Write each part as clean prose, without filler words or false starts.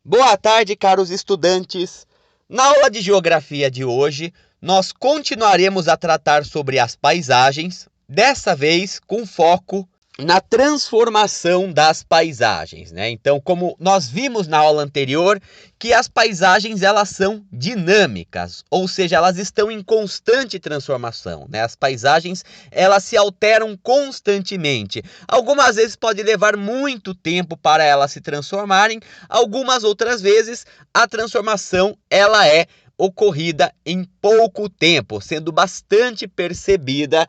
Boa tarde, caros estudantes! Na aula de geografia de hoje, nós continuaremos a tratar sobre as paisagens, dessa vez com foco na transformação das paisagens, né? Então, como nós vimos na aula anterior, que as paisagens elas são dinâmicas, ou seja, elas estão em constante transformação, né? As paisagens elas se alteram constantemente. Algumas vezes pode levar muito tempo para elas se transformarem, algumas outras vezes a transformação ela é ocorrida em pouco tempo, sendo bastante percebida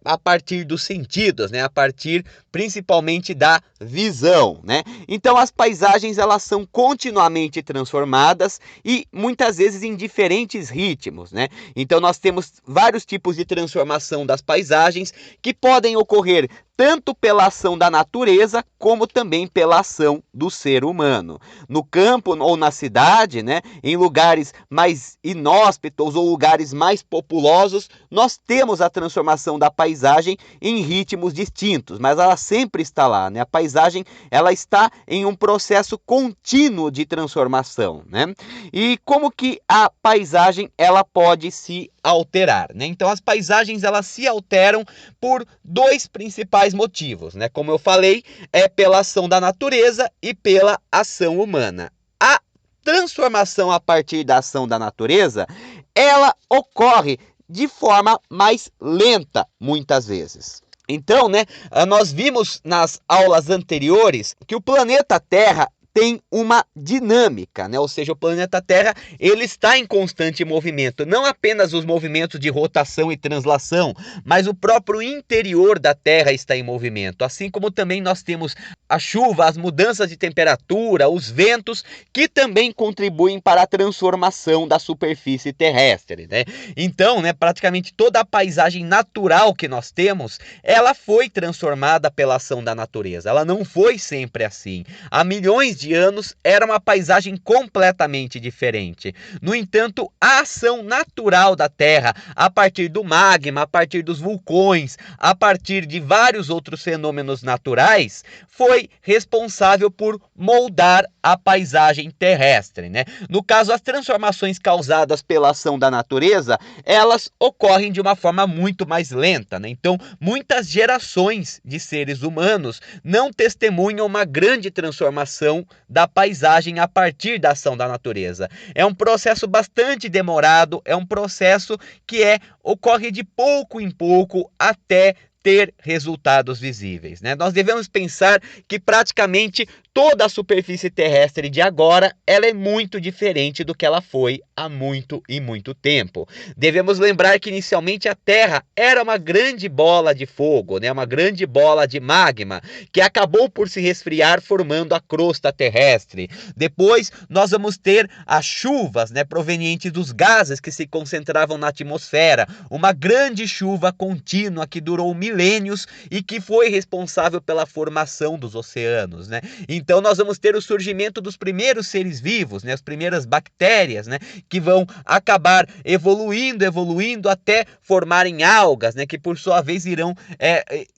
a partir dos sentidos, né? A partir principalmente da visão, né? Então as paisagens elas são continuamente transformadas e muitas vezes em diferentes ritmos, né? Então nós temos vários tipos de transformação das paisagens que podem ocorrer tanto pela ação da natureza, como também pela ação do ser humano. No campo ou na cidade, né, em lugares mais inóspitos ou lugares mais populosos, nós temos a transformação da paisagem em ritmos distintos, mas ela sempre está lá, né? A paisagem ela está em um processo contínuo de transformação, né? E como que a paisagem ela pode se alterar, né? Então as paisagens elas se alteram por dois principais motivos, né? Como eu falei, é pela ação da natureza e pela ação humana. A transformação a partir da ação da natureza, ela ocorre de forma mais lenta, muitas vezes. Então, né, nós vimos nas aulas anteriores que o planeta Terra tem uma dinâmica, né? Ou seja, o planeta Terra ele está em constante movimento, não apenas os movimentos de rotação e translação, mas o próprio interior da Terra está em movimento, assim como também nós temos a chuva, as mudanças de temperatura, os ventos, que também contribuem para a transformação da superfície terrestre, né? Então, né, praticamente toda a paisagem natural que nós temos, ela foi transformada pela ação da natureza, ela não foi sempre assim. Há milhões de anos era uma paisagem completamente diferente. No entanto, a ação natural da Terra, a partir do magma, a partir dos vulcões, a partir de vários outros fenômenos naturais, foi responsável por moldar a paisagem terrestre, né? No caso, as transformações causadas pela ação da natureza, elas ocorrem de uma forma muito mais lenta, né? Então, muitas gerações de seres humanos não testemunham uma grande transformação da paisagem a partir da ação da natureza. É um processo bastante demorado, é um processo que ocorre de pouco em pouco até ter resultados visíveis, né? Nós devemos pensar que praticamente toda a superfície terrestre de agora ela é muito diferente do que ela foi há muito e muito tempo. Devemos lembrar que inicialmente a Terra era uma grande bola de fogo, né? Uma grande bola de magma que acabou por se resfriar formando a crosta terrestre. Depois nós vamos ter as chuvas, né, provenientes dos gases que se concentravam na atmosfera, uma grande chuva contínua que durou milênios e que foi responsável pela formação dos oceanos, né? Então nós vamos ter o surgimento dos primeiros seres vivos, né, as primeiras bactérias, né, que vão acabar evoluindo até formarem algas, né, que por sua vez irão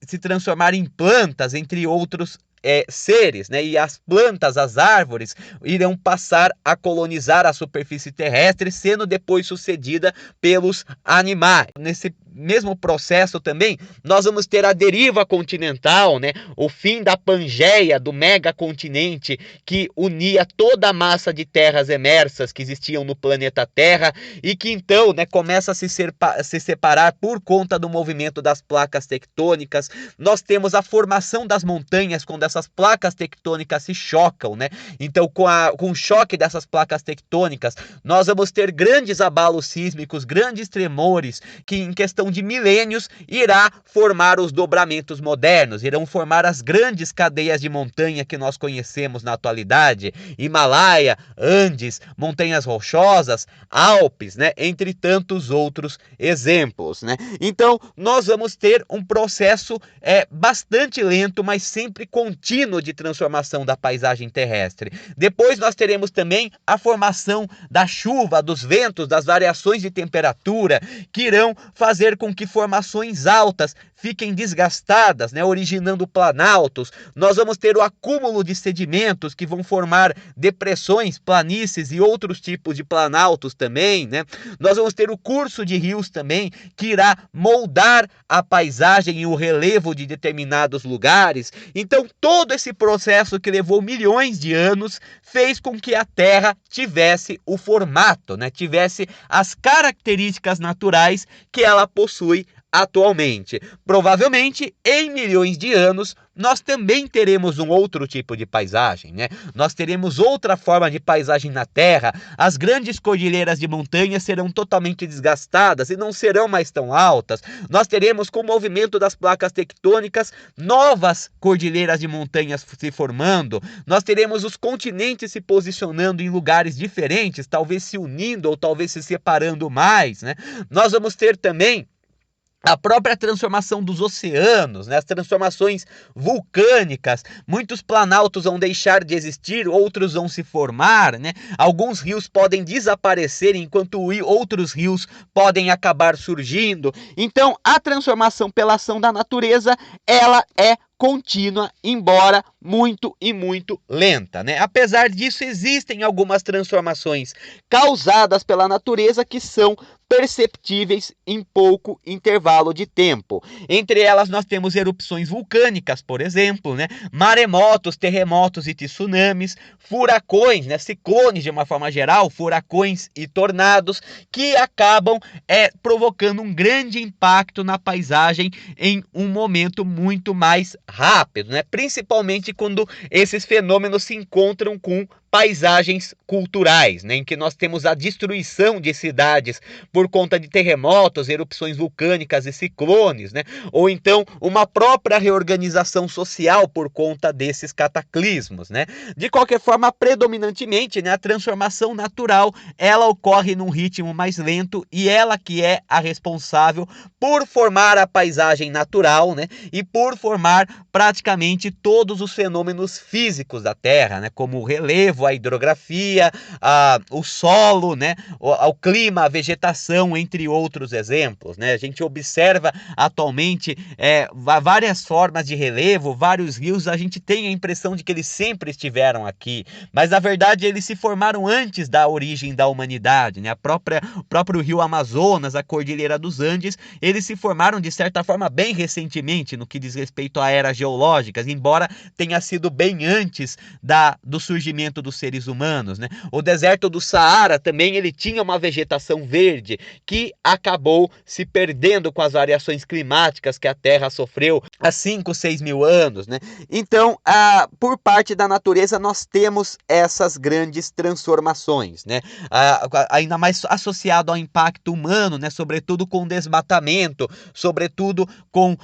se transformar em plantas, entre outros seres, né? E as plantas, as árvores, irão passar a colonizar a superfície terrestre, sendo depois sucedida pelos animais. Nesse mesmo processo também, nós vamos ter a deriva continental, né? O fim da Pangeia, do megacontinente que unia toda a massa de terras emersas que existiam no planeta Terra e que então, né, começa a se separar por conta do movimento das placas tectônicas. Nós temos a formação das montanhas quando essas placas tectônicas se chocam, né? Então, com o choque dessas placas tectônicas, nós vamos ter grandes abalos sísmicos, grandes tremores, que em questão de milênios irá formar os dobramentos modernos, irão formar as grandes cadeias de montanha que nós conhecemos na atualidade, Himalaia, Andes, montanhas rochosas, Alpes, né? Entre tantos outros exemplos, né? Então, nós vamos ter um processo bastante lento, mas sempre contínuo contínuo de transformação da paisagem terrestre. Depois nós teremos também a formação da chuva, dos ventos, das variações de temperatura, que irão fazer com que formações altas fiquem desgastadas, né, originando planaltos. Nós vamos ter o acúmulo de sedimentos que vão formar depressões, planícies e outros tipos de planaltos também, né? Nós vamos ter o curso de rios também, que irá moldar a paisagem e o relevo de determinados lugares. Então, todo esse processo que levou milhões de anos fez com que a Terra tivesse o formato, né? Tivesse as características naturais que ela possui atualmente. Provavelmente, em milhões de anos, nós também teremos um outro tipo de paisagem, né? Nós teremos outra forma de paisagem na Terra. As grandes cordilheiras de montanhas serão totalmente desgastadas e não serão mais tão altas. Nós teremos, com o movimento das placas tectônicas, novas cordilheiras de montanhas se formando. Nós teremos os continentes se posicionando em lugares diferentes, talvez se unindo ou talvez se separando mais, né? Nós vamos ter também a própria transformação dos oceanos, né? As transformações vulcânicas. Muitos planaltos vão deixar de existir, outros vão se formar, né? Alguns rios podem desaparecer, enquanto outros rios podem acabar surgindo. Então, a transformação pela ação da natureza, ela é contínua, embora muito lenta, né? Apesar disso, existem algumas transformações causadas pela natureza que são perceptíveis em pouco intervalo de tempo. Entre elas nós temos erupções vulcânicas, por exemplo, né? Maremotos, terremotos e tsunamis, furacões, né? Ciclones de uma forma geral, furacões e tornados, que acabam provocando um grande impacto na paisagem em um momento muito mais rápido, né? Principalmente quando esses fenômenos se encontram com paisagens culturais, né, em que nós temos a destruição de cidades por conta de terremotos, erupções vulcânicas e ciclones, né, ou então uma própria reorganização social por conta desses cataclismos, né. De qualquer forma, predominantemente, né, a transformação natural, ela ocorre num ritmo mais lento e ela que é a responsável por formar a paisagem natural, né, e por formar praticamente todos os fenômenos físicos da Terra, né, como o relevo, a hidrografia, o solo, né, o clima, a vegetação, entre outros exemplos, né. A gente observa atualmente várias formas de relevo, vários rios, a gente tem a impressão de que eles sempre estiveram aqui, mas na verdade eles se formaram antes da origem da humanidade, né. O próprio rio Amazonas, a Cordilheira dos Andes, eles se formaram de certa forma bem recentemente no que diz respeito à era geológica, embora tenha sido bem antes do surgimento dos seres humanos, né? O deserto do Saara também ele tinha uma vegetação verde que acabou se perdendo com as variações climáticas que a Terra sofreu há 5, 6 mil anos, né? Então, por parte da natureza nós temos essas grandes transformações, né? Ainda mais associado ao impacto humano, né? Sobretudo com desmatamento, sobretudo com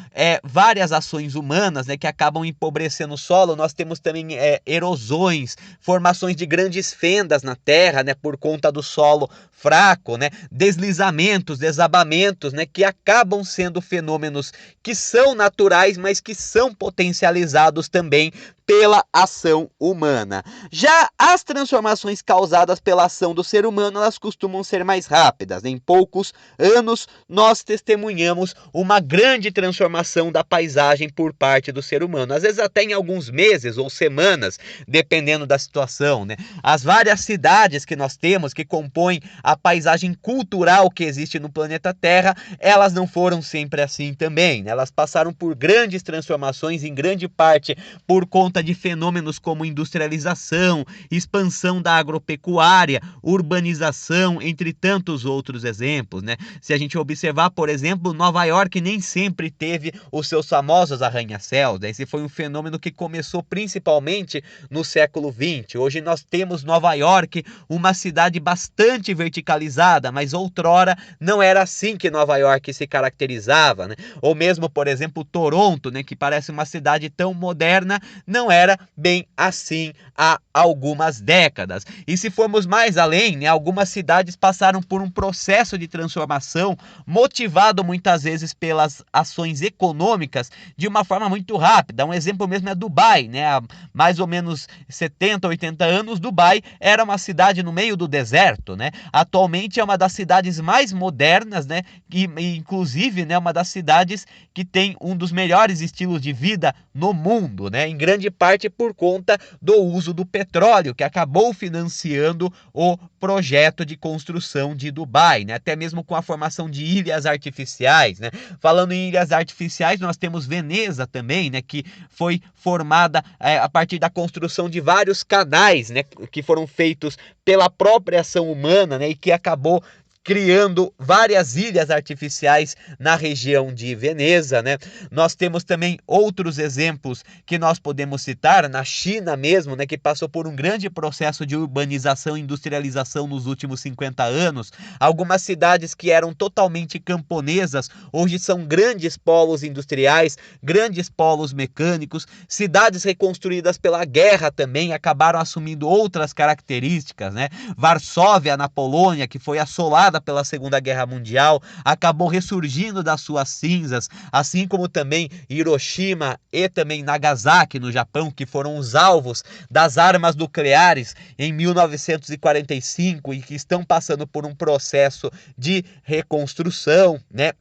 várias ações humanas, né? Que acabam empobrecendo o solo. Nós temos também erosões, formações de grandes fendas na terra, né, por conta do solo fraco, né, deslizamentos, desabamentos, né, que acabam sendo fenômenos que são naturais, mas que são potencializados também pela ação humana. Já as transformações causadas pela ação do ser humano, elas costumam ser mais rápidas. Em poucos anos, nós testemunhamos uma grande transformação da paisagem por parte do ser humano. Às vezes até em alguns meses ou semanas, dependendo da situação, né? As várias cidades que nós temos, que compõem a paisagem cultural que existe no planeta Terra, elas não foram sempre assim também, né? Elas passaram por grandes transformações, em grande parte por conta de fenômenos como industrialização, expansão da agropecuária, urbanização, entre tantos outros exemplos, né? Se a gente observar, por exemplo, Nova York nem sempre teve os seus famosos arranha-céus, né? Esse foi um fenômeno que começou principalmente no século XX. Hoje nós temos Nova York, uma cidade bastante verticalizada, verticalizada, mas outrora não era assim que Nova York se caracterizava, né? Ou mesmo, por exemplo, Toronto, né, que parece uma cidade tão moderna, não era bem assim há algumas décadas. E se formos mais além, né, algumas cidades passaram por um processo de transformação motivado muitas vezes pelas ações econômicas de uma forma muito rápida. Um exemplo mesmo é Dubai, né? Há mais ou menos 70, 80 anos, Dubai era uma cidade no meio do deserto, né? Atualmente é uma das cidades mais modernas, né? E inclusive, né, uma das cidades que tem um dos melhores estilos de vida no mundo, né? Em grande parte por conta do uso do petróleo, que acabou financiando o projeto de construção de Dubai, né? Até mesmo com a formação de ilhas artificiais, né? Falando em ilhas artificiais, nós temos Veneza também, né? Que foi formada a partir da construção de vários canais, né? Que foram feitos pela própria ação humana, né? E que acabou criando várias ilhas artificiais na região de Veneza, né? Nós temos também outros exemplos que nós podemos citar na China mesmo, né, que passou por um grande processo de urbanização e industrialização nos últimos 50 anos. Algumas cidades que eram totalmente camponesas hoje são grandes polos industriais, grandes polos mecânicos. Cidades reconstruídas pela guerra também acabaram assumindo outras características, né? Varsóvia, na Polônia, que foi assolada pela Segunda Guerra Mundial, acabou ressurgindo das suas cinzas, assim como também Hiroshima e também Nagasaki, no Japão, que foram os alvos das armas nucleares em 1945 e que estão passando por um processo de reconstrução, né?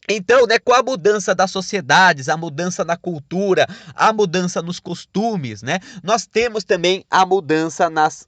Então, né, com a mudança das sociedades, a mudança na cultura, a mudança nos costumes, né, nós temos também a mudança nas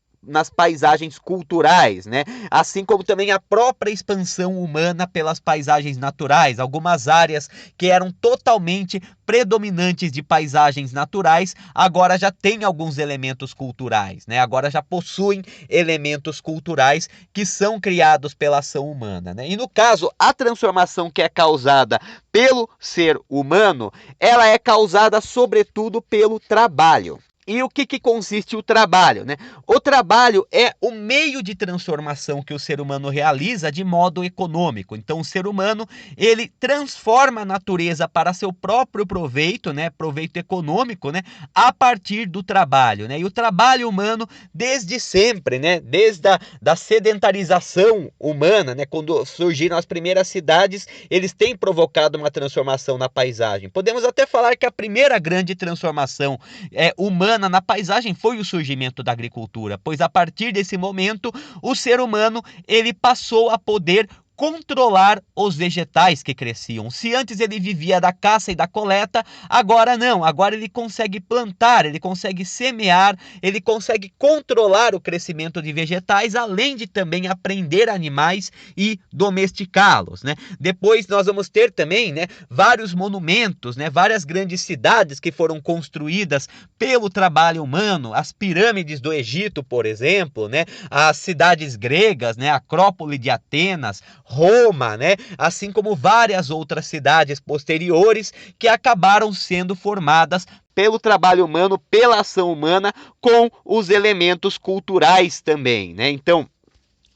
paisagens culturais, né? Assim como também a própria expansão humana pelas paisagens naturais. Algumas áreas que eram totalmente predominantes de paisagens naturais, agora já têm alguns elementos culturais, né? Agora já possuem elementos culturais que são criados pela ação humana, né? E no caso, a transformação que é causada pelo ser humano, ela é causada sobretudo pelo trabalho. E o que consiste o trabalho, né? O trabalho é o meio de transformação que o ser humano realiza de modo econômico. Então, o ser humano, ele transforma a natureza para seu próprio proveito, né? Proveito econômico, né? A partir do trabalho, né? E o trabalho humano, desde sempre, né? Desde da sedentarização humana, né? Quando surgiram as primeiras cidades, eles têm provocado uma transformação na paisagem. Podemos até falar que a primeira grande transformação humana na paisagem foi o surgimento da agricultura, pois a partir desse momento o ser humano ele passou a poder controlar os vegetais que cresciam. Se antes ele vivia da caça e da coleta, agora não. Agora ele consegue plantar, ele consegue semear, ele consegue controlar o crescimento de vegetais, além de também aprender animais e domesticá-los, né? Depois nós vamos ter também, né, vários monumentos, né, várias grandes cidades que foram construídas pelo trabalho humano, as pirâmides do Egito, por exemplo, né, as cidades gregas, né, a Acrópole de Atenas, Roma, né? Assim como várias outras cidades posteriores que acabaram sendo formadas pelo trabalho humano, pela ação humana, com os elementos culturais também, né? Então,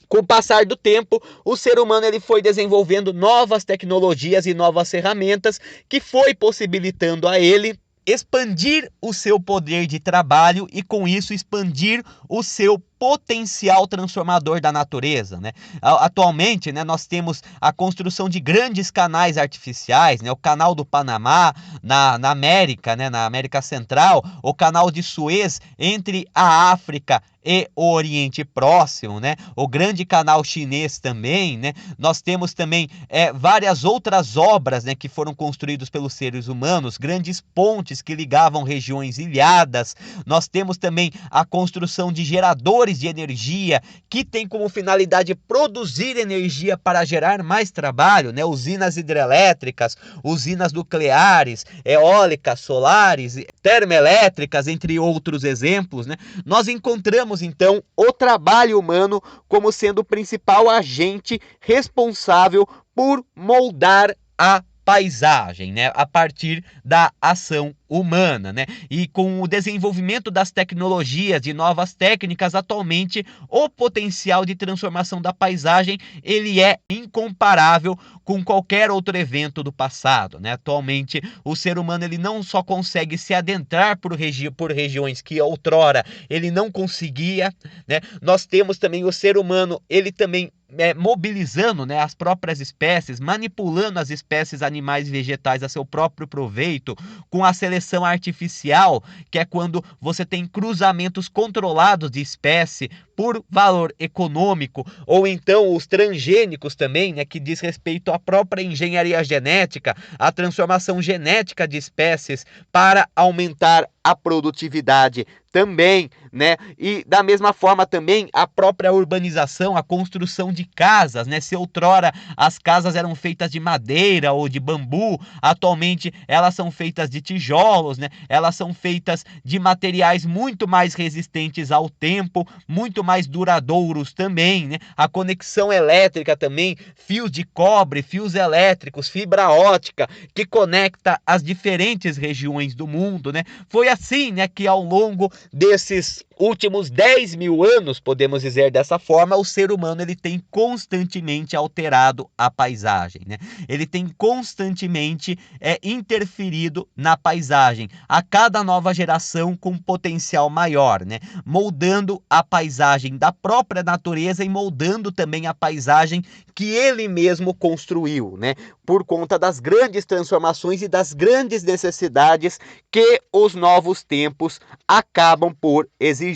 com o passar do tempo, o ser humano ele foi desenvolvendo novas tecnologias e novas ferramentas que foi possibilitando a ele expandir o seu poder de trabalho e com isso expandir o seu potencial transformador da natureza, né? Atualmente, né, nós temos a construção de grandes canais artificiais, né? O canal do Panamá na América, né, na América Central, o canal de Suez entre a África e o Oriente Próximo, né? O grande canal chinês também, né? Nós temos também várias outras obras, né, que foram construídas pelos seres humanos, grandes pontes que ligavam regiões ilhadas. Nós temos também a construção de geradores de energia que tem como finalidade produzir energia para gerar mais trabalho, né? Usinas hidrelétricas, usinas nucleares, eólicas, solares, termoelétricas, entre outros exemplos, né? Nós encontramos então o trabalho humano como sendo o principal agente responsável por moldar a paisagem, né, a partir da ação humana, né? E com o desenvolvimento das tecnologias, de novas técnicas, atualmente o potencial de transformação da paisagem, ele é incomparável com qualquer outro evento do passado, né? Atualmente, o ser humano ele não só consegue se adentrar por regiões que outrora ele não conseguia, né? Nós temos também o ser humano, ele também mobilizando, né, as próprias espécies, manipulando as espécies animais e vegetais a seu próprio proveito, com a seleção artificial, que é quando você tem cruzamentos controlados de espécie por valor econômico, ou então os transgênicos também, né, que diz respeito à própria engenharia genética, a transformação genética de espécies para aumentar a produtividade também, né? E da mesma forma também a própria urbanização, a construção de casas, né? Se outrora as casas eram feitas de madeira ou de bambu, atualmente elas são feitas de tijolos, né? Elas são feitas de materiais muito mais resistentes ao tempo, muito mais duradouros também, né? A conexão elétrica também, fios de cobre, fios elétricos, fibra ótica, que conecta as diferentes regiões do mundo, né? Foi assim, né, que ao longo desses últimos 10 mil anos, podemos dizer dessa forma, o ser humano ele tem constantemente alterado a paisagem, né? Ele tem constantemente interferido na paisagem, a cada nova geração com potencial maior, né? Moldando a paisagem da própria natureza e moldando também a paisagem que ele mesmo construiu, né? Por conta das grandes transformações e das grandes necessidades que os novos tempos acabam por exigir.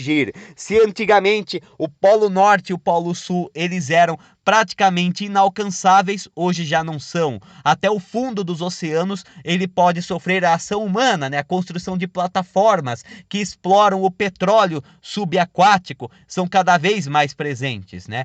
Se antigamente o Polo Norte e o Polo Sul eles eram praticamente inalcançáveis, hoje já não são. Até o fundo dos oceanos ele pode sofrer a ação humana, né? A construção de plataformas que exploram o petróleo subaquático são cada vez mais presentes, né?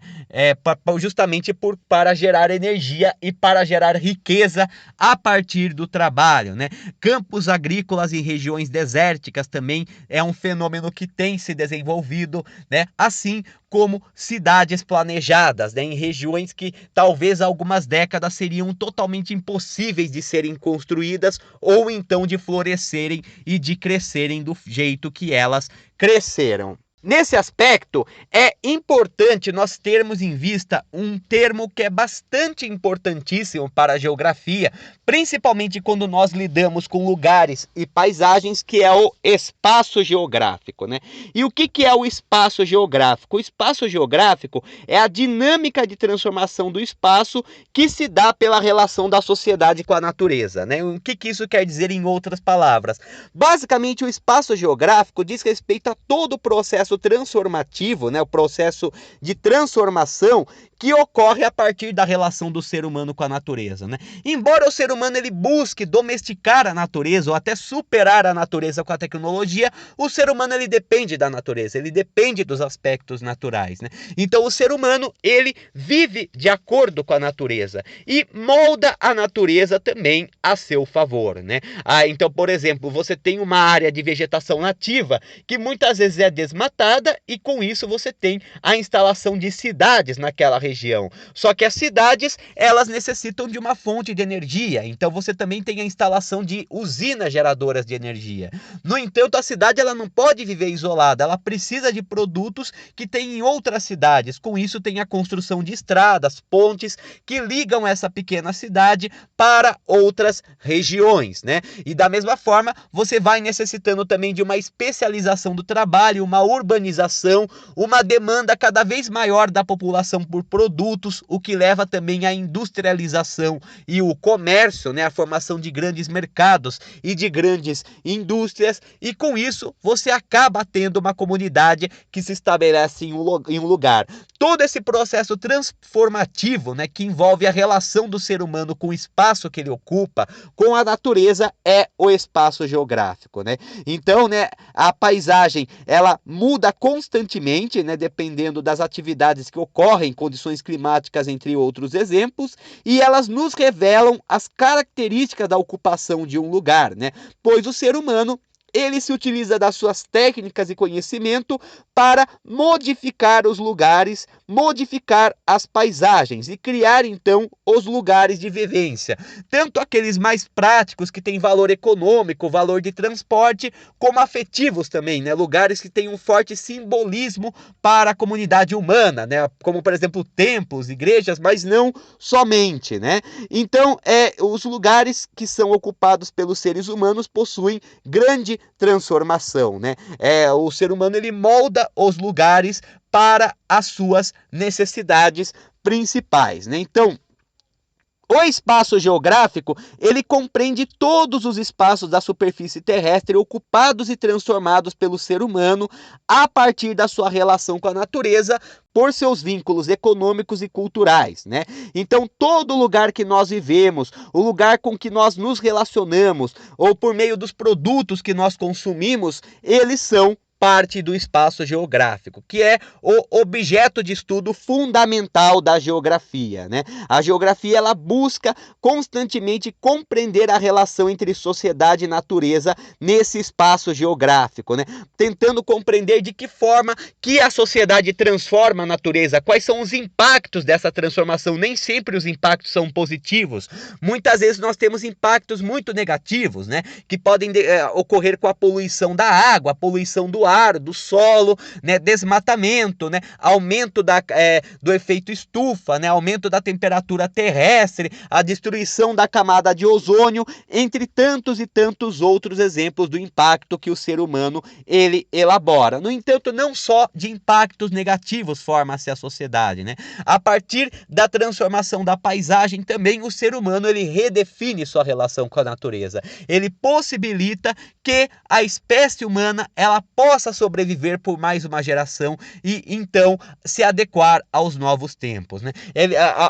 Justamente para gerar energia e para gerar riqueza a partir do trabalho, né? Campos agrícolas em regiões desérticas também é um fenômeno que tem se desenvolvido, né? Assim como cidades planejadas, né, em regiões que talvez há algumas décadas seriam totalmente impossíveis de serem construídas ou então de florescerem e de crescerem do jeito que elas cresceram. Nesse aspecto, é importante nós termos em vista um termo que é bastante importantíssimo para a geografia, principalmente quando nós lidamos com lugares e paisagens, que é o espaço geográfico, né? E o que é o espaço geográfico? O espaço geográfico é a dinâmica de transformação do espaço que se dá pela relação da sociedade com a natureza, né? O que isso quer dizer em outras palavras? Basicamente, o espaço geográfico diz respeito a todo o processo transformativo, né, o processo de transformação que ocorre a partir da relação do ser humano com a natureza, né? Embora o ser humano ele busque domesticar a natureza ou até superar a natureza com a tecnologia, o ser humano ele depende da natureza, ele depende dos aspectos naturais, né? Então o ser humano ele vive de acordo com a natureza e molda a natureza também a seu favor, né? Então, por exemplo, você tem uma área de vegetação nativa que muitas vezes é desmatada e com isso você tem a instalação de cidades naquela região. Só que as cidades, elas necessitam de uma fonte de energia, então você também tem a instalação de usinas geradoras de energia. No entanto, a cidade ela não pode viver isolada, ela precisa de produtos que tem em outras cidades. Com isso tem a construção de estradas, pontes que ligam essa pequena cidade para outras regiões, né? E da mesma forma, você vai necessitando também de uma especialização do trabalho, uma urbanização, uma demanda cada vez maior da população por produtos, o que leva também à industrialização e o comércio, né, a formação de grandes mercados e de grandes indústrias, e com isso você acaba tendo uma comunidade que se estabelece em um lugar. Todo esse processo transformativo, né, que envolve a relação do ser humano com o espaço que ele ocupa, com a natureza, é o espaço geográfico, né? Então, né, a paisagem ela muda constantemente, né, dependendo das atividades que ocorrem, condições climáticas, entre outros exemplos, e elas nos revelam as características da ocupação de um lugar, né? Pois o ser humano ele se utiliza das suas técnicas e conhecimento para modificar os lugares, modificar as paisagens e criar então os lugares de vivência, tanto aqueles mais práticos que têm valor econômico, valor de transporte, como afetivos também, né? Lugares que têm um forte simbolismo para a comunidade humana, né? Como por exemplo templos, igrejas, mas não somente, né? Então, os lugares que são ocupados pelos seres humanos possuem grande transformação, né? O ser humano ele molda os lugares para as suas necessidades principais, né? Então, o espaço geográfico, ele compreende todos os espaços da superfície terrestre ocupados e transformados pelo ser humano a partir da sua relação com a natureza, por seus vínculos econômicos e culturais, né? Então, todo lugar que nós vivemos, o lugar com que nós nos relacionamos, ou por meio dos produtos que nós consumimos, eles são parte do espaço geográfico, que é o objeto de estudo fundamental da geografia, né? A geografia ela busca constantemente compreender a relação entre sociedade e natureza nesse espaço geográfico, né? Tentando compreender de que forma que a sociedade transforma a natureza, quais são os impactos dessa transformação. Nem sempre os impactos são positivos. Muitas vezes nós temos impactos muito negativos, né? Que podem ocorrer com a poluição da água, a poluição do ar, do solo, né, desmatamento, né, aumento do efeito estufa, né, aumento da temperatura terrestre, a destruição da camada de ozônio, entre tantos e tantos outros exemplos do impacto que o ser humano ele elabora. No entanto, não só de impactos negativos forma-se a sociedade, né? A partir da transformação da paisagem também o ser humano ele redefine sua relação com a natureza. Ele possibilita que a espécie humana ela possa sobreviver por mais uma geração e então se adequar aos novos tempos, né?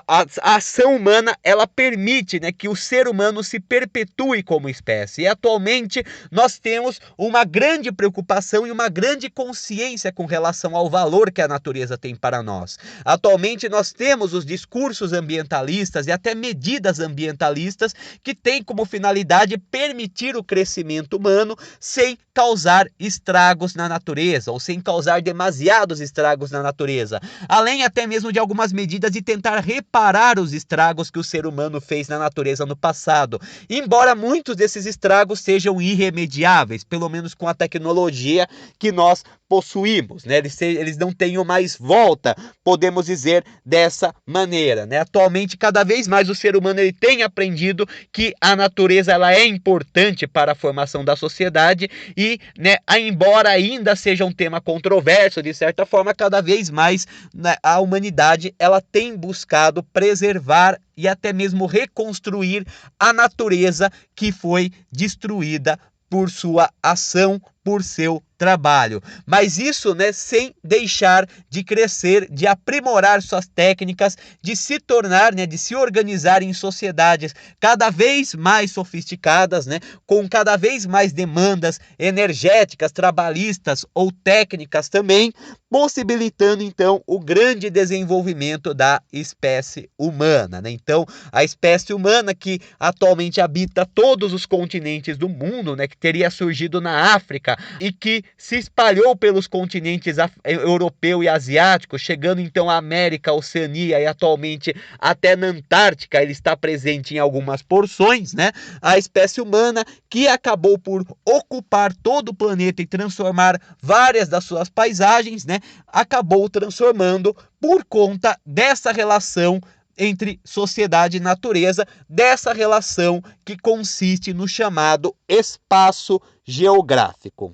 A ação humana ela permite, né, que o ser humano se perpetue como espécie. E atualmente nós temos uma grande preocupação e uma grande consciência com relação ao valor que a natureza tem para nós. Atualmente nós temos os discursos ambientalistas e até medidas ambientalistas que têm como finalidade permitir o crescimento humano sem causar estragos na natureza ou sem causar demasiados estragos na natureza, além até mesmo de algumas medidas de tentar reparar os estragos que o ser humano fez na natureza no passado, embora muitos desses estragos sejam irremediáveis, pelo menos com a tecnologia que nós possuímos, né? Eles não tenham mais volta, podemos dizer dessa maneira, né? Atualmente, cada vez mais o ser humano ele tem aprendido que a natureza ela é importante para a formação da sociedade e, né, embora ainda seja um tema controverso, de certa forma, cada vez mais, né, a humanidade ela tem buscado preservar e até mesmo reconstruir a natureza que foi destruída por sua ação, por seu trabalho. Mas isso, né, sem deixar de crescer, de aprimorar suas técnicas, de se tornar, né, de se organizar em sociedades cada vez mais sofisticadas, né, com cada vez mais demandas energéticas, trabalhistas ou técnicas também, possibilitando então o grande desenvolvimento da espécie humana, né? Então, a espécie humana que atualmente habita todos os continentes do mundo, né, que teria surgido na África e que se espalhou pelos continentes europeu e asiático, chegando então à América, Oceania e atualmente até na Antártica, ele está presente em algumas porções, né? A espécie humana que acabou por ocupar todo o planeta e transformar várias das suas paisagens, né? Acabou transformando por conta dessa relação entre sociedade e natureza, dessa relação que consiste no chamado espaço geográfico.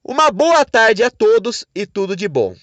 Uma boa tarde a todos e tudo de bom.